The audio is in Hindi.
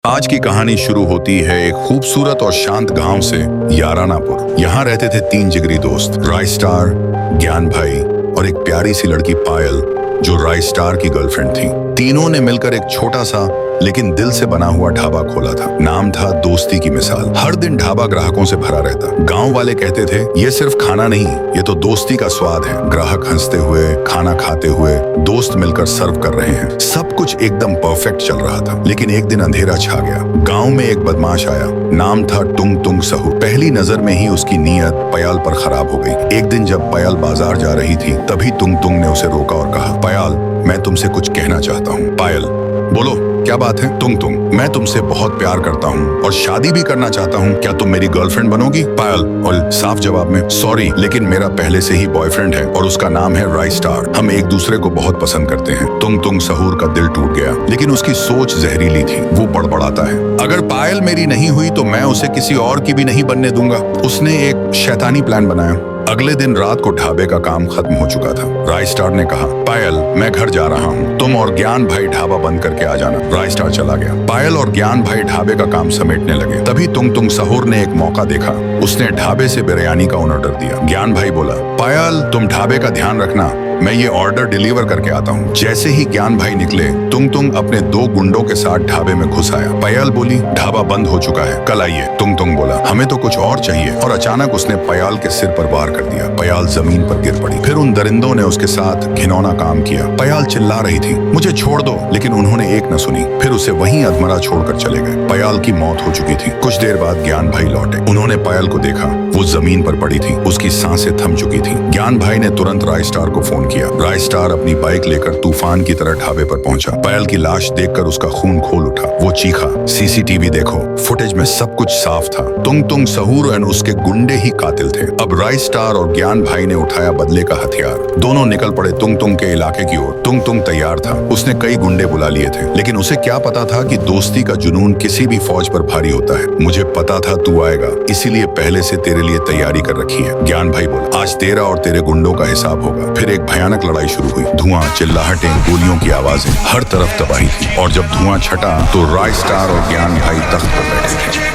आज की कहानी शुरू होती है एक खूबसूरत और शांत गांव से, यारानापुर। यहाँ रहते थे तीन जिगरी दोस्त, राय स्टार, ज्ञान भाई और एक प्यारी सी लड़की पायल, जो राय स्टार की गर्लफ्रेंड थी। तीनों ने मिलकर एक छोटा सा लेकिन दिल से बना हुआ ढाबा खोला था। नाम था दोस्ती की मिसाल। हर दिन ढाबा ग्राहकों से भरा रहता। गांव वाले कहते थे, ये सिर्फ खाना नहीं, ये तो दोस्ती का स्वाद है। ग्राहक हंसते हुए, खाना खाते हुए, दोस्त मिलकर सर्व कर रहे हैं। सब कुछ एकदम परफेक्ट चल रहा था। लेकिन एक दिन अंधेरा छा गया। गांव में एक बदमाश आया। नाम था टुंग टुंग सहू। पहली नजर में ही उसकी नीयत पयाल पर खराब हो गई। एक दिन जब पयाल बाजार जा रही थी, तभी टुंग टुंग ने उसे रोका और कहा, पयाल, मैं तुमसे कुछ कहना चाहता हूँ। पायल, बोलो, क्या बात है? टुंग टुंग, मैं तुमसे बहुत प्यार करता हूँ और शादी भी करना चाहता हूँ। क्या तुम मेरी गर्लफ्रेंड बनोगी? पायल और साफ जवाब में, सॉरी, लेकिन मेरा पहले से ही बॉयफ्रेंड है और उसका नाम है राय स्टार। हम एक दूसरे को बहुत पसंद करते हैं। टुंग टुंग सहूर का दिल टूट गया, लेकिन उसकी सोच जहरीली थी। वो बड़बड़ाता है, अगर पायल मेरी नहीं हुई तो मैं उसे किसी और की भी नहीं बनने दूंगा। उसने एक शैतानी प्लान बनाया। अगले दिन रात को ढाबे का काम खत्म हो चुका था। राय स्टार ने कहा, पायल, मैं घर जा रहा हूँ, तुम और ज्ञान भाई ढाबा बंद करके आ जाना। राय स्टार चला गया। पायल और ज्ञान भाई ढाबे का काम समेटने लगे। तभी टुंग टुंग सहूर ने एक मौका देखा। उसने ढाबे से बिरयानी का ऑर्डर दिया। ज्ञान भाई बोला, पायल, तुम ढाबे का ध्यान रखना, मैं ये ऑर्डर डिलीवर करके आता हूँ। जैसे ही ज्ञान भाई निकले, टुंग टुंग अपने दो गुंडों के साथ ढाबे में घुस आया। पयाल बोली, ढाबा बंद हो चुका है, कल आइए। टुंग टुंग बोला, हमें तो कुछ और चाहिए। और अचानक उसने पयाल के सिर पर वार कर दिया। पयाल जमीन पर गिर पड़ी। फिर उन दरिंदों ने उसके साथ घिनौना काम किया। पयाल चिल्ला रही थी, मुझे छोड़ दो, लेकिन उन्होंने एक न सुनी। फिर उसे वहीं अधमरा छोड़कर चले गए। पयाल की मौत हो चुकी थी। कुछ देर बाद ज्ञान भाई लौटे। उन्होंने पयाल को देखा, वो जमीन पर पड़ी थी, उसकी सांसें थम चुकी थी। ज्ञान भाई ने तुरंत राय स्टार को फोन किया। राय स्टार अपनी बाइक लेकर तूफान की तरह ढाबे पर पहुंचा। पयाल की लाश देखकर उसका खून खोल उठा। वो चीखा, सीसीटीवी देखो, फुटेज में सब कुछ साफ था। टुंग टुंग सहूर और उसके गुंडे ही कातिल थे। अब राय स्टार और ज्ञान भाई ने उठाया बदले का हथियार। दोनों निकल पड़े टुंग टुंग के इलाके की ओर। टुंग टुंग तैयार था। उसने कई गुंडे बुला लिए थे, लेकिन उसे क्या पता था कि दोस्ती का जुनून किसी भी फौज पर भारी होता है। मुझे पता था तू आएगा, इसीलिए पहले से तेरे लिए तैयारी कर रखी है। ज्ञान भाई बोला, आज तेरा और तेरे गुंडों का हिसाब होगा। फिर एक भयानक लड़ाई शुरू हुई। धुआं, चिल्लाहटें, गोलियों की आवाजें, हर तरफ तबाही थी। और जब धुआं छटा तो राय स्टार और ज्ञान भाई तख्त पर बैठे थे।